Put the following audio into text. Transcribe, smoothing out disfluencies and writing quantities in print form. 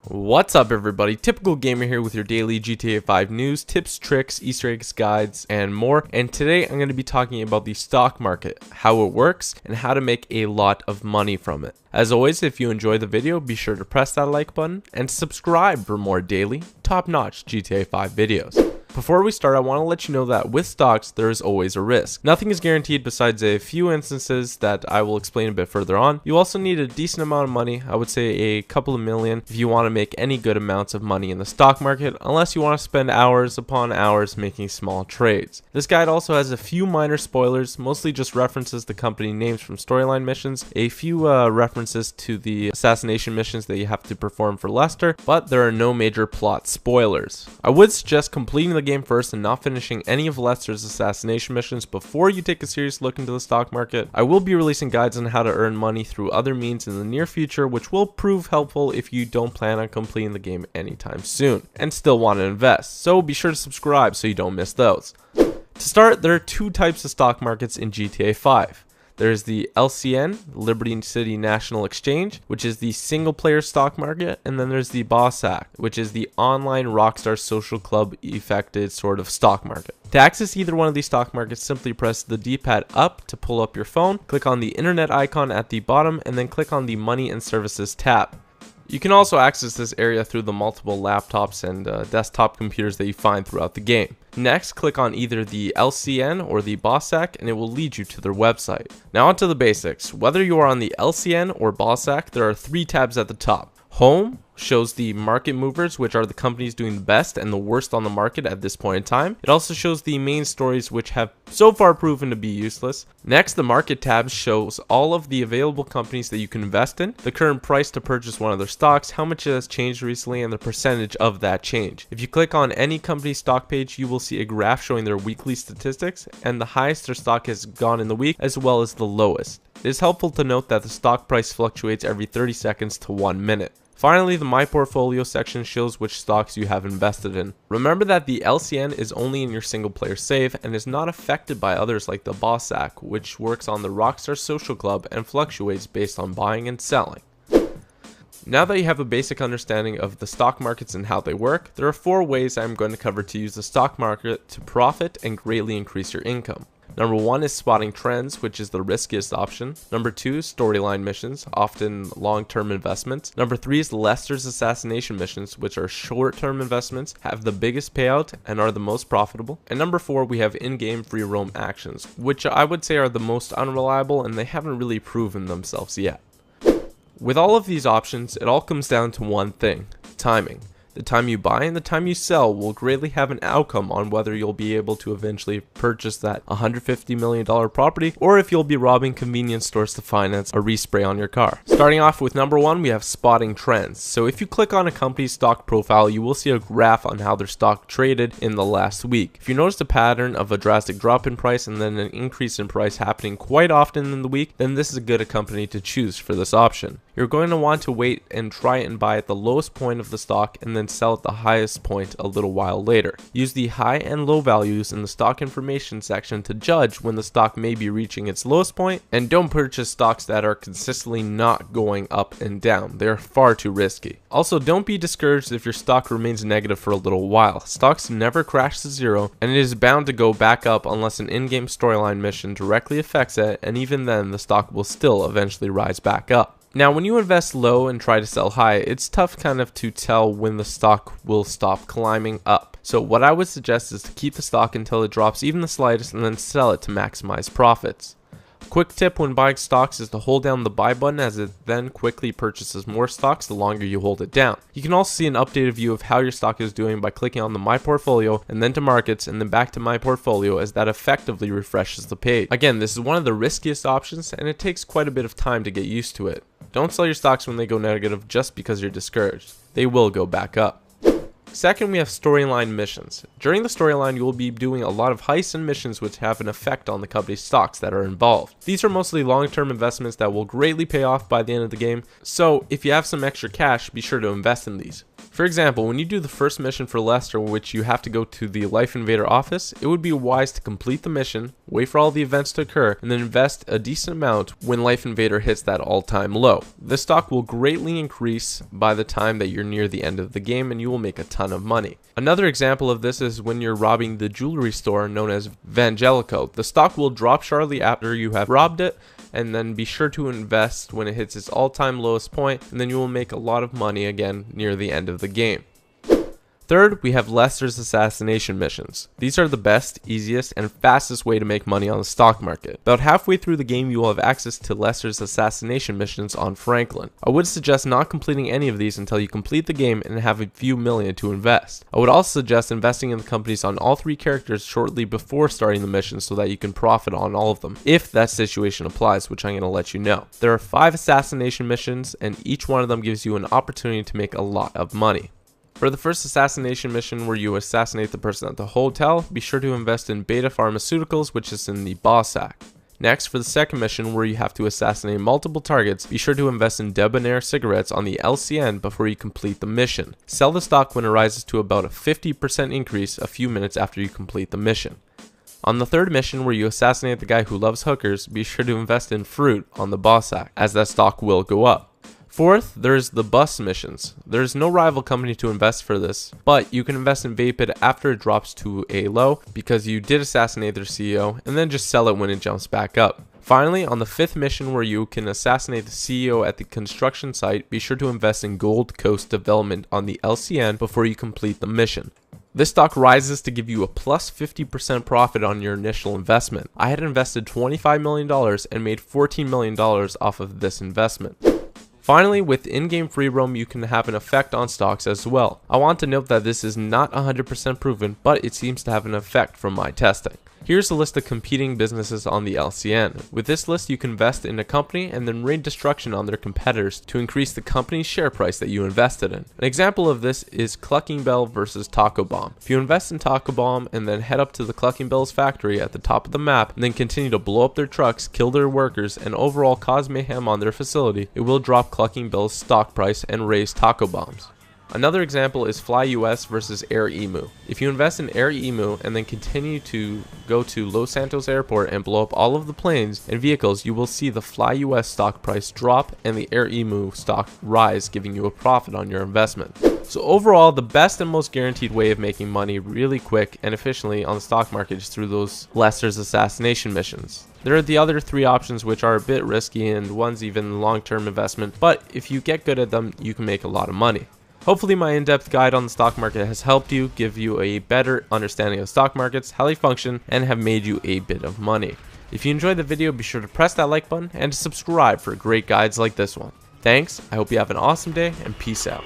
What's up everybody, Typical Gamer here with your daily GTA 5 news, tips, tricks, Easter eggs, guides, and more. And today I'm going to be talking about the stock market, how it works, and how to make a lot of money from it. As always, if you enjoy the video, be sure to press that like button and subscribe for more daily, top-notch GTA 5 videos. Before we start, I want to let you know that with stocks, there is always a risk. Nothing is guaranteed besides a few instances that I will explain a bit further on. You also need a decent amount of money, I would say a couple of million, if you want to make any good amounts of money in the stock market, unless you want to spend hours upon hours making small trades. This guide also has a few minor spoilers, mostly just references to company names from storyline missions, a few references to the assassination missions that you have to perform for Lester, but there are no major plot spoilers. I would suggest completing the game first and not finishing any of Lester's assassination missions before you take a serious look into the stock market. I will be releasing guides on how to earn money through other means in the near future, which will prove helpful if you don't plan on completing the game anytime soon and still want to invest. So be sure to subscribe so you don't miss those. To start, there are two types of stock markets in GTA 5. There's the LCN, Liberty City National Exchange, which is the single player stock market, and then there's the BOSSAC, which is the online Rockstar social club effected sort of stock market. To access either one of these stock markets, simply press the D-pad up to pull up your phone, click on the internet icon at the bottom, and then click on the money and services tab. You can also access this area through the multiple laptops and desktop computers that you find throughout the game. Next, click on either the LCN or the BOSSAC and it will lead you to their website. Now onto the basics. Whether you are on the LCN or BOSSAC, there are three tabs at the top. Home shows the market movers, which are the companies doing the best and the worst on the market at this point in time. It also shows the main stories, which have so far proven to be useless. Next, the market tab shows all of the available companies that you can invest in, the current price to purchase one of their stocks, how much it has changed recently, and the percentage of that change. If you click on any company stock page, you will see a graph showing their weekly statistics and the highest their stock has gone in the week as well as the lowest. It is helpful to note that the stock price fluctuates every 30 seconds to 1 minute. Finally, the My Portfolio section shows which stocks you have invested in. Remember that the LCN is only in your single player save and is not affected by others like the BOSSAC, which works on the Rockstar Social Club and fluctuates based on buying and selling. Now that you have a basic understanding of the stock markets and how they work, there are 4 ways I'm going to cover to use the stock market to profit and greatly increase your income. Number 1 is spotting trends, which is the riskiest option. Number 2 is storyline missions, often long-term investments. Number 3 is Lester's assassination missions, which are short-term investments, have the biggest payout, and are the most profitable. And number 4, we have in-game free roam actions, which I would say are the most unreliable and they haven't really proven themselves yet. With all of these options, it all comes down to one thing: timing. The time you buy and the time you sell will greatly have an outcome on whether you'll be able to eventually purchase that $150 million property or if you'll be robbing convenience stores to finance a respray on your car. Starting off with number 1, we have spotting trends. So if you click on a company's stock profile, you will see a graph on how their stock traded in the last week. If you notice a pattern of a drastic drop in price and then an increase in price happening quite often in the week, then this is a good company to choose for this option. You're going to want to wait and try and buy at the lowest point of the stock and then sell at the highest point a little while later. Use the high and low values in the stock information section to judge when the stock may be reaching its lowest point, and don't purchase stocks that are consistently not going up and down. They're far too risky. Also, don't be discouraged if your stock remains negative for a little while. Stocks never crash to zero, and it is bound to go back up unless an in-game storyline mission directly affects it, and even then the stock will still eventually rise back up. Now, when you invest low and try to sell high, it's tough kind of to tell when the stock will stop climbing up. So what I would suggest is to keep the stock until it drops even the slightest and then sell it to maximize profits. A quick tip when buying stocks is to hold down the buy button, as it then quickly purchases more stocks the longer you hold it down. You can also see an updated view of how your stock is doing by clicking on the My Portfolio and then to Markets and then back to My Portfolio, as that effectively refreshes the page. Again, this is one of the riskiest options and it takes quite a bit of time to get used to it. Don't sell your stocks when they go negative just because you're discouraged. They will go back up. Second, we have storyline missions. During the storyline, you will be doing a lot of heists and missions which have an effect on the company's stocks that are involved. These are mostly long-term investments that will greatly pay off by the end of the game, so if you have some extra cash, be sure to invest in these. For example, when you do the first mission for Lester, which you have to go to the Life Invader office, it would be wise to complete the mission, wait for all the events to occur, and then invest a decent amount when Life Invader hits that all-time low. This stock will greatly increase by the time that you're near the end of the game, and you will make a ton of money. Another example of this is when you're robbing the jewelry store known as Vangelico. The stock will drop shortly after you have robbed it, and then be sure to invest when it hits its all-time lowest point, and then you will make a lot of money again near the end of the game. Third, we have Lester's assassination missions. These are the best, easiest, and fastest way to make money on the stock market. About halfway through the game, you will have access to Lester's assassination missions on Franklin. I would suggest not completing any of these until you complete the game and have a few million to invest. I would also suggest investing in the companies on all three characters shortly before starting the mission so that you can profit on all of them, if that situation applies, which I'm going to let you know. There are 5 assassination missions, and each one of them gives you an opportunity to make a lot of money. For the first assassination mission where you assassinate the person at the hotel, be sure to invest in Beta Pharmaceuticals, which is in the boss sack. Next, for the second mission where you have to assassinate multiple targets, be sure to invest in Debonair cigarettes on the LCN before you complete the mission. Sell the stock when it rises to about a 50% increase a few minutes after you complete the mission. On the third mission where you assassinate the guy who loves hookers, be sure to invest in fruit on the boss sack, as that stock will go up. Fourth, there's the bus missions. There's no rival company to invest for this, but you can invest in Vapid after it drops to a low because you did assassinate their CEO, and then just sell it when it jumps back up. Finally, on the 5th mission where you can assassinate the CEO at the construction site, be sure to invest in Gold Coast Development on the LCN before you complete the mission. This stock rises to give you a plus 50% profit on your initial investment. I had invested $25 million and made $14 million off of this investment. Finally, with in-game free roam, you can have an effect on stocks as well. I want to note that this is not 100% proven, but it seems to have an effect from my testing. Here's a list of competing businesses on the LCN. With this list, you can invest in a company and then rain destruction on their competitors to increase the company's share price that you invested in. An example of this is Clucking Bell versus Taco Bomb. If you invest in Taco Bomb and then head up to the Clucking Bell's factory at the top of the map and then continue to blow up their trucks, kill their workers, and overall cause mayhem on their facility, it will drop Clucking Bell's stock price and raise Taco Bomb's. Another example is Fly US versus Air Emu. If you invest in Air Emu and then continue to go to Los Santos airport and blow up all of the planes and vehicles, you will see the Fly US stock price drop and the Air Emu stock rise, giving you a profit on your investment. So overall, the best and most guaranteed way of making money really quick and efficiently on the stock market is through those Lester's assassination missions. There are the other 3 options which are a bit risky and one's even long-term investment, but if you get good at them, you can make a lot of money. Hopefully my in-depth guide on the stock market has helped you, give you a better understanding of stock markets, how they function, and have made you a bit of money. If you enjoyed the video, be sure to press that like button and to subscribe for great guides like this one. Thanks, I hope you have an awesome day, and peace out.